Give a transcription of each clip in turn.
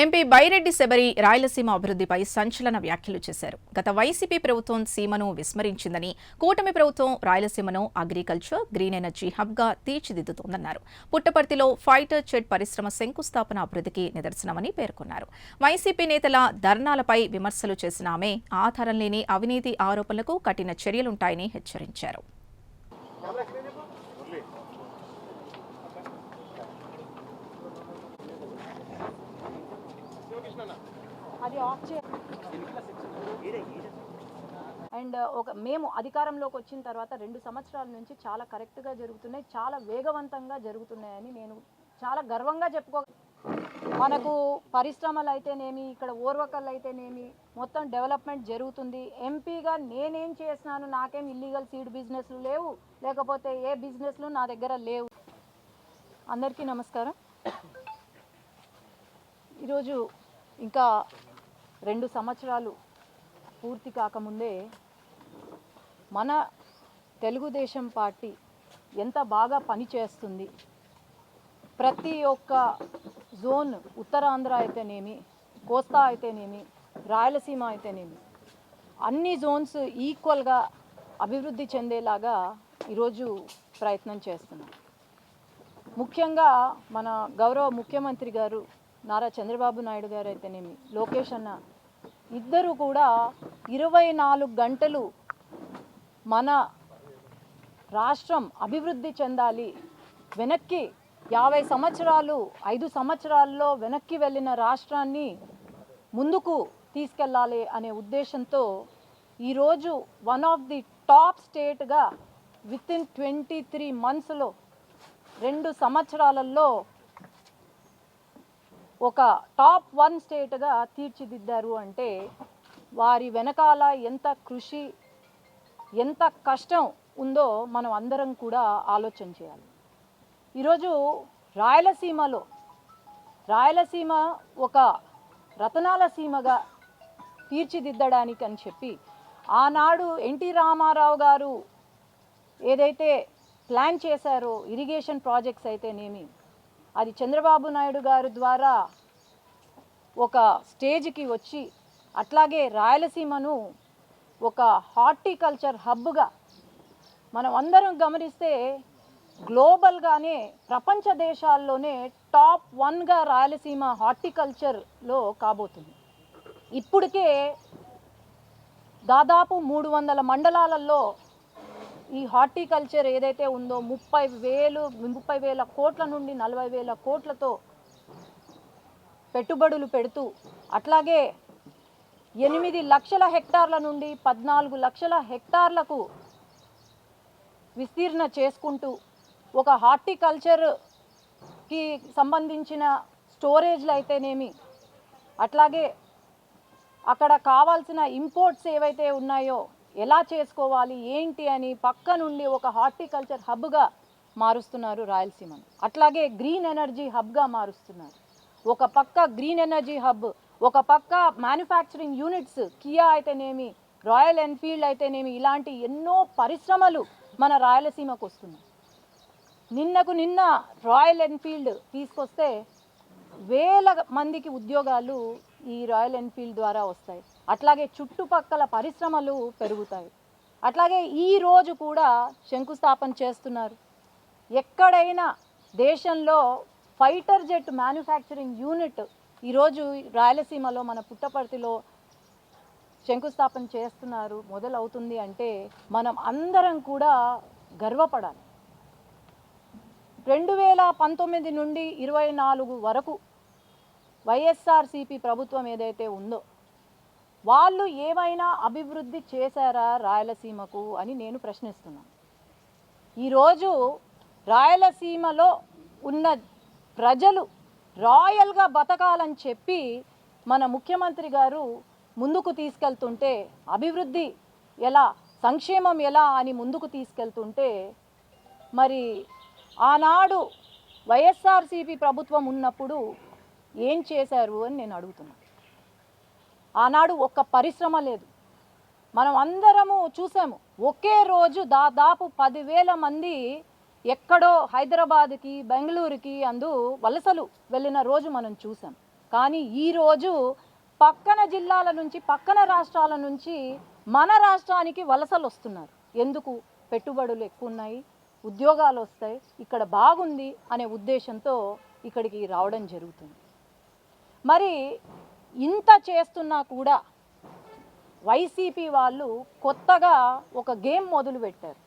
MP Byreddy Sabari Rayalaseema అభివృద్ధిపై సంచలన వ్యాఖ్యలు చేశారు. గత వైసీపీ ప్రభుత్వం సీమను విస్మరించిందని, కూటమి ప్రభుత్వం రాయలసీమను అగ్రికల్చర్, గ్రీన్ ఎనర్జీ హబ్గా తీర్చిదిద్దుతోందన్నారు. పుట్టపర్తిలో ఫైటర్ జెట్ పరిశ్రమ శంకుస్థాపన అభివృద్ధికి నిదర్శనమని పేర్కొన్నారు. వైసీపీ నేతల ధర్నాలపై విమర్శలు చేసిన ఆమె ఆధారం లేని అవినీతి ఆరోపణలకు కఠిన చర్యలుంటాయని హెచ్చరించారు. అండ్ మేము అధికారంలోకి వచ్చిన తర్వాత 2 సంవత్సరాల నుంచి చాలా కరెక్ట్గా జరుగుతున్నాయి, చాలా వేగవంతంగా జరుగుతున్నాయని నేను చాలా గర్వంగా మనకు పరిశ్రమలు అయితేనేమి, ఇక్కడ ఓర్వకల్ అయితేనేమి, మొత్తం డెవలప్మెంట్ జరుగుతుంది. ఎంపీగా నేనేం చేసినాను, నాకేం ఇల్లీగల్ సీడ్ బిజినెస్లు లేవు, లేకపోతే ఏ బిజినెస్లు నా దగ్గర లేవు. అందరికీ నమస్కారం. ఈరోజు ఇంకా 2 సంవత్సరాలు పూర్తి కాకముందే మన తెలుగుదేశం పార్టీ ఎంత బాగా పనిచేస్తుంది. ప్రతి ఒక్క జోన్, ఉత్తరాంధ్ర అయితేనేమి, కోస్తా అయితేనేమి, రాయలసీమ అయితేనేమి, అన్ని జోన్స్ ఈక్వల్గా అభివృద్ధి చెందేలాగా ఈరోజు ప్రయత్నం చేస్తున్నాం. ముఖ్యంగా మన గౌరవ ముఖ్యమంత్రి గారు నారా చంద్రబాబు నాయుడు గారు అయితేనేమి, లోకేష్ అన్న, ఇద్దరు కూడా 24 గంటలు మన రాష్ట్రం అభివృద్ధి చెందాలి, వెనక్కి 50 సంవత్సరాలు 5 సంవత్సరాల్లో వెనక్కి వెళ్ళిన రాష్ట్రాన్ని ముందుకు తీసుకెళ్ళాలి అనే ఉద్దేశంతో ఈరోజు వన్ ఆఫ్ ది టాప్ స్టేట్గా వితిన్ 23 మంత్స్లో 2 సంవత్సరాలలో ఒక టాప్ 1 స్టేట్గా తీర్చిదిద్దారు అంటే వారి వెనకాల ఎంత కృషి, ఎంత కష్టం ఉందో మనం అందరం కూడా ఆలోచన చేయాలి. ఈరోజు రాయలసీమ ఒక రతనాల సీమగా తీర్చిదిద్దడానికి అని చెప్పి ఆనాడు ఎన్టీ రామారావు గారు ఏదైతే ప్లాన్ చేశారో, ఇరిగేషన్ ప్రాజెక్ట్స్ అయితేనేమి, అది చంద్రబాబు నాయుడు గారు ద్వారా ఒక స్టేజ్కి వచ్చి, అట్లాగే రాయలసీమను ఒక హార్టికల్చర్ హబ్గా మనం అందరం గమనిస్తే గ్లోబల్గానే ప్రపంచ దేశాల్లోనే టాప్ 1గా రాయలసీమ హార్టికల్చర్లో కాబోతుంది. ఇప్పటికే దాదాపు 300 మండలాలలో ఈ హార్టికల్చర్ ఏదైతే ఉందో 30,000 కోట్ల నుండి 40,000 కోట్లతో పెట్టుబడులు పెడుతూ, అట్లాగే 8 లక్షల హెక్టార్ల నుండి 14 లక్షల హెక్టార్లకు విస్తీర్ణ చేసుకుంటూ ఒక హార్టికల్చర్కి సంబంధించిన స్టోరేజ్లు అయితేనేమి, అట్లాగే అక్కడ కావాల్సిన ఇంపోర్ట్స్ ఏవైతే ఉన్నాయో ఎలా చేసుకోవాలి ఏంటి అని పక్క నుండి ఒక హార్టికల్చర్ హబ్గా మారుస్తున్నారు రాయలసీమను. అట్లాగే గ్రీన్ ఎనర్జీ హబ్గా మారుస్తున్నారు. ఒక పక్క గ్రీన్ ఎనర్జీ హబ్, ఒక పక్క మ్యానుఫ్యాక్చరింగ్ యూనిట్స్, కియా అయితేనేమి, రాయల్ ఎన్ఫీల్డ్ అయితేనేమి, ఇలాంటి ఎన్నో పరిశ్రమలు మన రాయలసీమకు వస్తున్నాయి. నిన్న రాయల్ ఎన్ఫీల్డ్ తీసుకొస్తే వేల మందికి ఉద్యోగాలు ఈ రాయల్ ఎన్ఫీల్డ్ ద్వారా వస్తాయి. అట్లాగే చుట్టుపక్కల పరిశ్రమలు పెరుగుతాయి. అట్లాగే ఈరోజు కూడా శంకుస్థాపన చేస్తున్నారు. ఎక్కడైనా దేశంలో ఫైటర్ జెట్ మ్యానుఫ్యాక్చరింగ్ యూనిట్ ఈరోజు రాయలసీమలో మన పుట్టపర్తిలో శంకుస్థాపన చేస్తున్నారు, మొదలవుతుంది అంటే మనం అందరం కూడా గర్వపడాలి. 2019 నుండి 24 వరకు వైఎస్ఆర్సీపీ ప్రభుత్వం ఏదైతే ఉందో వాళ్ళు ఏమైనా అభివృద్ధి చేశారా రాయలసీమకు అని నేను ప్రశ్నిస్తున్నాను. ఈరోజు రాయలసీమలో ఉన్న ప్రజలు రాయల్గా బతకాలని చెప్పి మన ముఖ్యమంత్రి గారు ముందుకు తీసుకెళ్తుంటే, అభివృద్ధి ఎలా, సంక్షేమం ఎలా అని ముందుకు తీసుకెళ్తుంటే, మరి ఆనాడు వైఎస్ఆర్సీపీ ప్రభుత్వం ఉన్నప్పుడు ఏం చేశారు అని నేను అడుగుతున్నాను. ఆనాడు ఒక్క పరిశ్రమ లేదు. మనం అందరము చూసాము. ఒకే రోజు దాదాపు 10,000 మంది ఎక్కడో హైదరాబాద్కి, బెంగళూరుకి వలసలు వెళ్ళిన రోజు మనం చూసాం. కానీ ఈరోజు పక్కన జిల్లాల నుంచి పక్కన రాష్ట్రాల నుంచి మన రాష్ట్రానికి వలసలు వస్తున్నారు. ఎందుకు? పెట్టుబడులు ఎక్కువ ఉన్నాయి, ఉద్యోగాలు వస్తాయి, ఇక్కడ బాగుంది అనే ఉద్దేశంతో ఇక్కడికి రావడం జరుగుతుంది. మరి ఇంత చేస్తున్నా కూడా వైసీపీ వాళ్ళు కొత్తగా ఒక గేమ్ మొదలుపెట్టారు.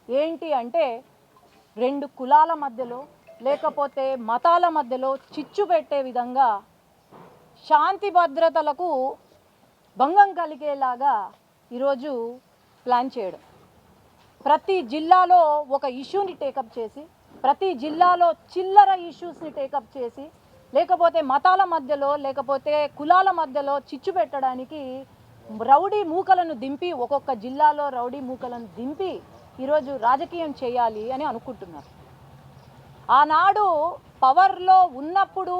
ఏంటి అంటే 2 కులాల మధ్యలో లేకపోతే మతాల మధ్యలో చిచ్చు పెట్టే విధంగా శాంతి భద్రతలకు భంగం కలిగేలాగా ఈరోజు ప్లాన్ చేయడం. ప్రతి జిల్లాలో ఒక ఇష్యూని టేకప్ చేసి, ప్రతి జిల్లాలో చిల్లర ఇష్యూస్ని టేకప్ చేసి, లేకపోతే మతాల మధ్యలో లేకపోతే కులాల మధ్యలో చిచ్చు పెట్టడానికి రౌడీ మూకలను దింపి, ఒక్కొక్క జిల్లాలో రౌడీ మూకలను దింపి ఈరోజు రాజకీయం చేయాలి అని అనుకుంటున్నారు. ఆనాడు పవర్లో ఉన్నప్పుడు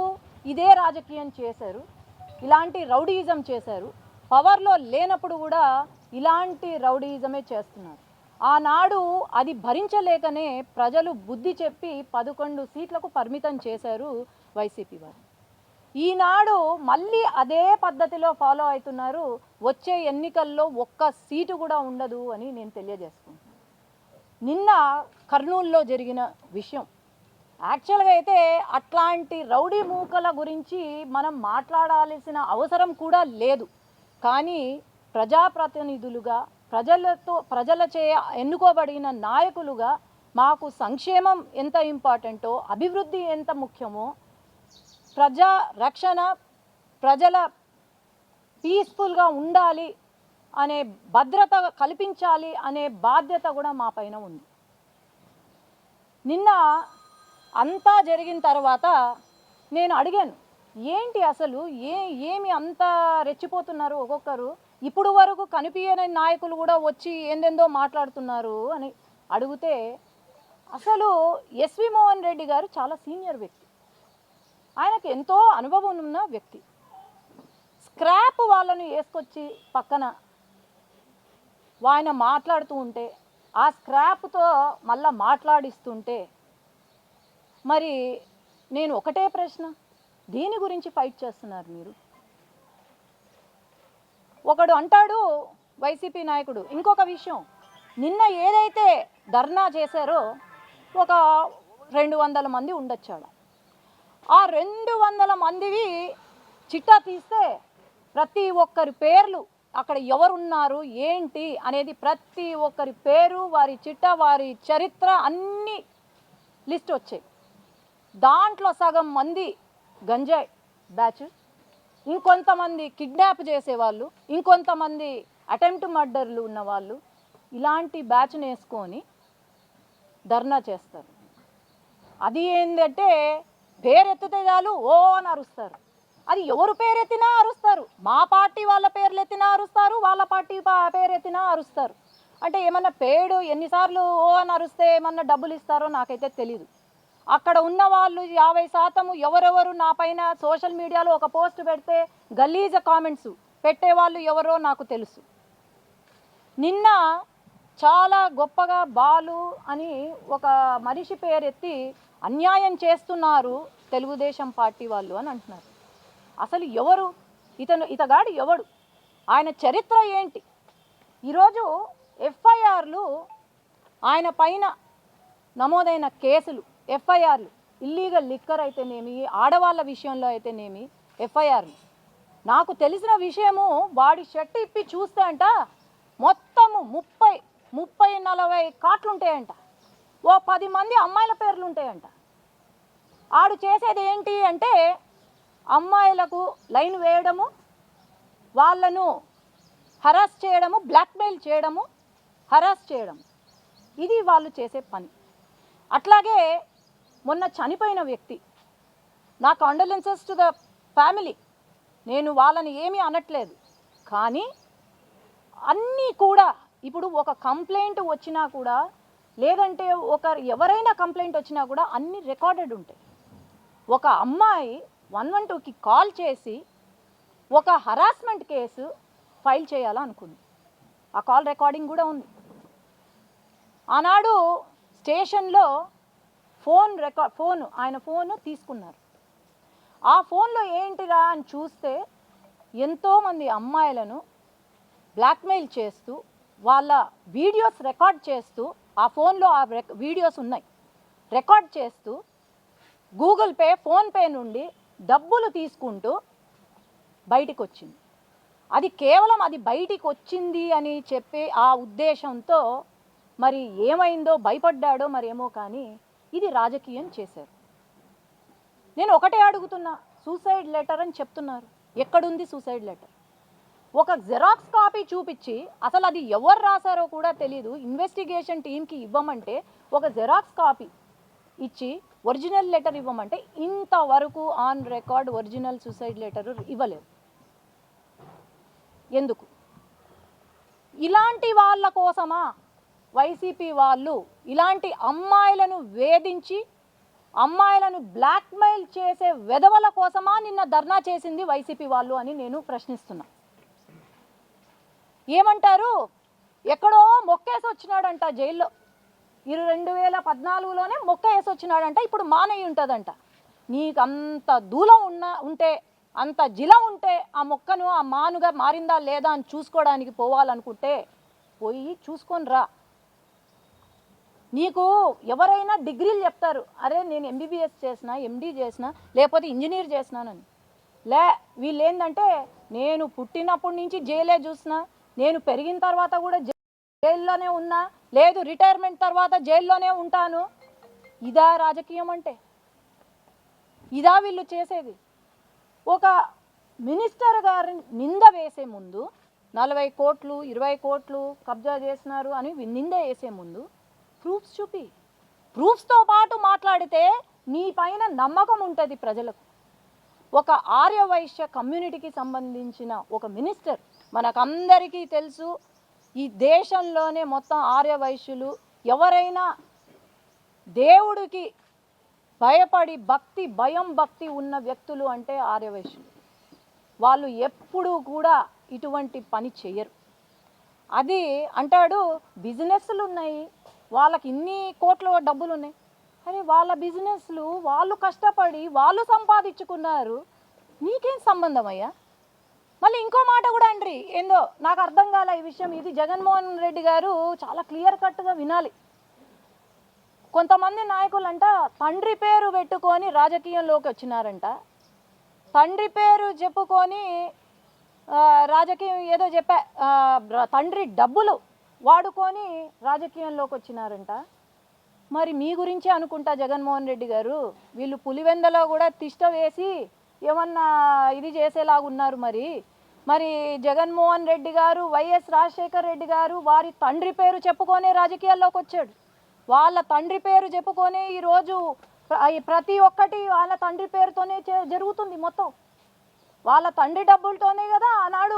ఇదే రాజకీయం చేశారు, ఇలాంటి రౌడీయిజం చేశారు. పవర్లో లేనప్పుడు కూడా ఇలాంటి రౌడీయిజమే చేస్తున్నారు. ఆనాడు అది భరించలేకనే ప్రజలు బుద్ధి చెప్పి 11 సీట్లకు పరిమితం చేశారు వైసీపీ వారు. ఈనాడు మళ్ళీ అదే పద్ధతిలో ఫాలో అవుతున్నారు. వచ్చే ఎన్నికల్లో ఒక్క సీటు కూడా ఉండదు అని నేను తెలియజేసుకుంటున్నాను. నిన్న కర్నూలులో జరిగిన విషయం యాక్చువల్గా అయితే అట్లాంటి రౌడీ మూకల గురించి మనం మాట్లాడాల్సిన అవసరం కూడా లేదు. కానీ ప్రజాప్రతినిధులుగా ప్రజలచే ఎన్నుకోబడిన నాయకులుగా మాకు సంక్షేమం ఎంత ఇంపార్టెంటో, అభివృద్ధి ఎంత ముఖ్యమో, ప్రజా రక్షణ, ప్రజల పీస్ఫుల్గా ఉండాలి అనే భద్రత కల్పించాలి అనే బాధ్యత కూడా మా పైన ఉంది. నిన్న అంతా జరిగిన తర్వాత నేను అడిగాను, ఏంటి అసలు ఏమి అంత రెచ్చిపోతున్నారు ఒక్కొక్కరు, ఇప్పుడు వరకు కనిపించని నాయకులు కూడా వచ్చి ఏందేందో మాట్లాడుతున్నారు అని అడిగితే, అసలు ఎస్వి మోహన్ రెడ్డి గారు చాలా సీనియర్ వ్యక్తి, ఆయనకు ఎంతో అనుభవం ఉన్న వ్యక్తి. స్క్రాప్ వాళ్ళను వేసుకొచ్చి పక్కన ఆయన మాట్లాడుతూ ఉంటే, ఆ స్క్రాప్తో మళ్ళా మాట్లాడిస్తుంటే, మరి నేను ఒకటే ప్రశ్న, దీని గురించి ఫైట్ చేస్తున్నారు మీరు? ఒకడు అంటాడు వైసీపీ నాయకుడు. ఇంకొక విషయం, నిన్న ఏదైతే ధర్నా చేశారో ఒక 200 మంది ఉండొచ్చాడు. ఆ 200 మందివి చిట్టా తీస్తే ప్రతి ఒక్కరి పేర్లు అక్కడ ఎవరున్నారు ఏంటి అనేది ప్రతి ఒక్కరి పేరు, వారి చిట్టా, వారి చరిత్ర అన్నీ లిస్ట్ వచ్చాయి. దాంట్లో సగం మంది గంజాయి బ్యాచ్, ఇంకొంతమంది కిడ్నాప్ చేసేవాళ్ళు, ఇంకొంతమంది అటెంప్ట్ మర్డర్లు ఉన్నవాళ్ళు, ఇలాంటి బ్యాచ్ని వేసుకొని ధర్నా చేస్తారు. అది ఏంటంటే పేరెత్తితే చాలు ఓ అని అరుస్తారు. అది ఎవరు పేరెత్తినా అరుస్తారు. మా పార్టీ వాళ్ళ పేర్లు ఎత్తినా అరుస్తారు, వాళ్ళ పార్టీ పేరెత్తినా అరుస్తారు. అంటే ఏమన్నా పేడు ఎన్నిసార్లు ఓ అని అరుస్తే ఏమన్నా డబ్బులు ఇస్తారో నాకైతే తెలీదు. అక్కడ ఉన్న వాళ్ళు 50% ఎవరెవరు నా పైన సోషల్ మీడియాలో ఒక పోస్ట్ పెడితే గలీజ కామెంట్స్ పెట్టేవాళ్ళు ఎవరో నాకు తెలుసు. నిన్న చాలా గొప్పగా బాలు అని ఒక మనిషి పేరెత్తి అన్యాయం చేస్తున్నారు తెలుగుదేశం పార్టీ వాళ్ళు అని అంటున్నారు. అసలు ఎవరు ఇతగాడు ఎవడు, ఆయన చరిత్ర ఏంటి? ఈరోజు ఎఫ్ఐఆర్లు, ఆయన పైన నమోదైన కేసులు, ఎఫ్ఐఆర్లు, ఇల్లీగల్ లిక్కర్ అయితేనేమి, ఆడవాళ్ళ విషయంలో అయితేనేమి ఎఫ్ఐఆర్లు. నాకు తెలిసిన విషయము, వాడి షర్ట్ ఇప్పి చూస్తే అంట మొత్తము 30-40 కార్ట్లు ఉంటాయంట. ఓ 10 మంది అమ్మాయిల పేర్లు ఉంటాయంట. ఆడు చేసేది ఏంటి అంటే అమ్మాయిలకు లైన్ వేయడము, వాళ్ళను హరాస్ చేయడము, బ్లాక్మెయిల్ చేయడము, హరాస్ చేయడం, ఇది వాళ్ళు చేసే పని. అట్లాగే మొన్న చనిపోయిన వ్యక్తి, నా కండోలెన్సెస్ టు ద ఫ్యామిలీ, నేను వాళ్ళని ఏమీ అనట్లేదు. కానీ అన్నీ కూడా ఇప్పుడు ఒక కంప్లైంట్ వచ్చినా కూడా, లేదంటే ఎవరైనా కంప్లైంట్ వచ్చినా కూడా అన్నీ రికార్డెడ్ ఉంటాయి. ఒక అమ్మాయి 112కి కాల్ చేసి ఒక హరాస్మెంట్ కేసు ఫైల్ చేయాలనుకుంది. ఆ కాల్ రికార్డింగ్ కూడా ఉంది. ఆనాడు స్టేషన్లో ఆయన ఫోను తీసుకున్నారు. ఆ ఫోన్లో ఏంటిరా అని చూస్తే ఎంతోమంది అమ్మాయిలను బ్లాక్మెయిల్ చేస్తూ వాళ్ళ వీడియోస్ రికార్డ్ చేస్తూ, ఆ ఫోన్లో ఆ వీడియోస్ ఉన్నాయి, రికార్డ్ చేస్తూ గూగుల్ పే, ఫోన్పే నుండి డబ్బులు తీసుకుంటూ బయటికి వచ్చింది. అది కేవలం అది బయటికి వచ్చింది అని చెప్పి ఆ ఉద్దేశంతో మరి ఏమైందో భయపడ్డాడో మరేమో, కానీ ఇది రాజకీయం చేశారు. నేను ఒకటే అడుగుతున్నా, సూసైడ్ లెటర్ అని చెప్తున్నారు, ఎక్కడుంది సూసైడ్ లెటర్? ఒక జెరాక్స్ కాపీ చూపించి అసలు అది ఎవరు రాశారో కూడా తెలియదు, ఇన్వెస్టిగేషన్ టీంకి ఇవ్వమంటే ఒక జెరాక్స్ కాపీ ఇచ్చి ఒరిజినల్ లెటర్ ఇవ్వమంటే ఇంతవరకు on record original suicide letter ఇవ్వలేదు. ఎందుకు? ఇలాంటి వాళ్ళ కోసమా వైసీపీ వాళ్ళు ఇలాంటి అమ్మాయిలను వేధించి అమ్మాయిలను బ్లాక్మెయిల్ చేసే వెధవల కోసమా నిన్న ధర్నా చేసింది వైసీపీ వాళ్ళు అని నేను ప్రశ్నిస్తున్నా. ఏమంటారు? ఎక్కడో మొక్కేసి వచ్చినాడంట జైల్లో, 2014లోనే మొక్క వేసి వచ్చినాడంట, ఇప్పుడు మానయ్య ఉంటుందంట. నీకు అంత దూలం ఉంటే, అంత జిలం ఉంటే ఆ మొక్కను ఆ మానుగా మారిందా లేదా అని చూసుకోవడానికి పోవాలనుకుంటే పోయి చూసుకొని రా. నీకు ఎవరైనా డిగ్రీలు చెప్తారు, అరే నేను ఎంబీబీఎస్ చేసిన, ఎండీ చేసిన, లేకపోతే ఇంజనీర్ చేసినానని. వీళ్ళు ఏంటంటే నేను పుట్టినప్పటి నుంచి జైలే చూసిన, నేను పెరిగిన తర్వాత కూడా జైల్లోనే ఉన్నా, లేదు రిటైర్మెంట్ తర్వాత జైల్లోనే ఉంటాను. ఇదా రాజకీయం అంటే? ఇదా వీళ్ళు చేసేది? ఒక మినిస్టర్ గారిని నింద వేసే ముందు 40 కోట్లు 20 కోట్లు కబ్జా చేసినారు అని నింద వేసే ముందు ప్రూఫ్స్ చూపి, ప్రూఫ్స్తో పాటు మాట్లాడితే నీ పైన నమ్మకం ఉంటుంది ప్రజలకు. ఒక ఆర్యవైశ్య కమ్యూనిటీకి సంబంధించిన ఒక మినిస్టర్, మనకందరికీ తెలుసు ఈ దేశంలోనే మొత్తం ఆర్యవైశ్యులు ఎవరైనా దేవుడికి భయపడి భక్తి ఉన్న వ్యక్తులు అంటే ఆర్యవైశ్యులు. వాళ్ళు ఎప్పుడూ కూడా ఇటువంటి పని చేయరు. అది అంటాడు బిజినెస్లు ఉన్నాయి, వాళ్ళకి ఇన్ని కోట్ల డబ్బులు ఉన్నాయి. అరే వాళ్ళ బిజినెస్లు వాళ్ళు కష్టపడి వాళ్ళు సంపాదించుకున్నారు, నీకేం సంబంధం అయ్యా? మళ్ళీ ఇంకో మాట కూడా అండ్రి, ఏందో నాకు అర్థం కాల ఈ విషయం. ఇది జగన్మోహన్ రెడ్డి గారు చాలా క్లియర్ కట్గా వినాలి. కొంతమంది నాయకులంట తండ్రి పేరు పెట్టుకొని రాజకీయంలోకి వచ్చినారంట, తండ్రి పేరు చెప్పుకొని రాజకీయం ఏదో తండ్రి డబ్బులు వాడుకొని రాజకీయంలోకి వచ్చినారంట. మరి మీ గురించే అనుకుంటా జగన్మోహన్ రెడ్డి గారు, వీళ్ళు పులివెందలో కూడా తిష్ట వేసి ఏమన్నా ఇది చేసేలాగున్నారు. మరి జగన్మోహన్ రెడ్డి గారు, వైఎస్ రాజశేఖర్ రెడ్డి గారు వారి తండ్రి పేరు చెప్పుకొనే రాజకీయాల్లోకి వచ్చాడు. వాళ్ళ తండ్రి పేరు చెప్పుకొనే ఈరోజు ప్రతి ఒక్కటి వాళ్ళ తండ్రి పేరుతోనే జరుగుతుంది. మొత్తం వాళ్ళ తండ్రి డబ్బులతోనే కదా ఆనాడు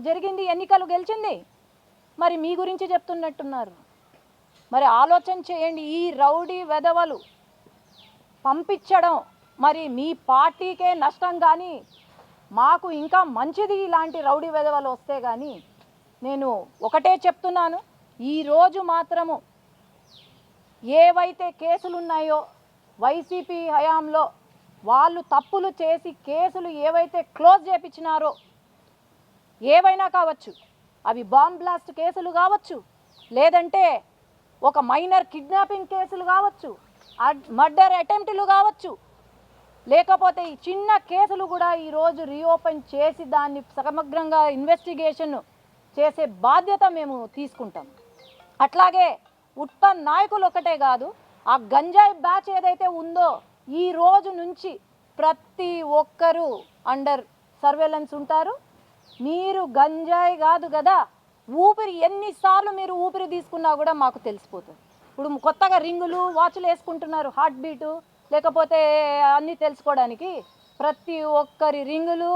జరిగింది, ఎన్నికలు గెలిచింది. మరి మీ గురించి చెప్తున్నట్టున్నారు. మరి ఆలోచన చేయండి. ఈ రౌడీ వెధవలు పంపించడం మరి మీ పార్టీకే నష్టం, కానీ మాకు ఇంకా మంచిది ఇలాంటి రౌడీ వెధవలు వస్తే. కానీ నేను ఒకటే చెప్తున్నాను, ఈరోజు మాత్రము ఏవైతే కేసులు ఉన్నాయో వైసీపీ హయాంలో వాళ్ళు తప్పులు చేసి కేసులు ఏవైతే క్లోజ్ చేయించినారో, ఏవైనా కావచ్చు, అవి బాంబ్ బ్లాస్ట్ కేసులు కావచ్చు, లేదంటే ఒక మైనర్ కిడ్నాపింగ్ కేసులు కావచ్చు, మర్డర్ అటెంప్ట్లు కావచ్చు, లేకపోతే ఈ చిన్న కేసులు కూడా ఈరోజు రీఓపెన్ చేసి దాన్ని సమగ్రంగా ఇన్వెస్టిగేషన్ చేసే బాధ్యత మేము తీసుకుంటాం. అట్లాగే ఉత్త నాయకులు ఒకటే కాదు, ఆ గంజాయి బ్యాచ్ ఏదైతే ఉందో ఈ రోజు నుంచి ప్రతి ఒక్కరూ అండర్ సర్వేలెన్స్ ఉంటారు. మీరు గంజాయి కాదు కదా, ఊపిరి ఎన్నిసార్లు మీరు ఊపిరి తీసుకున్నా కూడా మాకు తెలిసిపోతుంది. ఇప్పుడు కొత్తగా రింగులు వాచ్లు వేసుకుంటున్నారు, హార్ట్ బీటు లేకపోతే అన్నీ తెలుసుకోవడానికి. ప్రతి ఒక్కరి రింగులు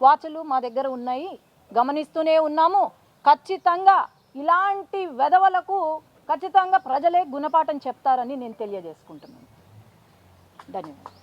వాచ్లు మా దగ్గర ఉన్నాయి, గమనిస్తూనే ఉన్నాము. ఖచ్చితంగా ఇలాంటి వెధవలకు ఖచ్చితంగా ప్రజలే గుణపాఠం చెప్తారని నేను తెలియజేసుకుంటున్నాను. ధన్యవాదాలు.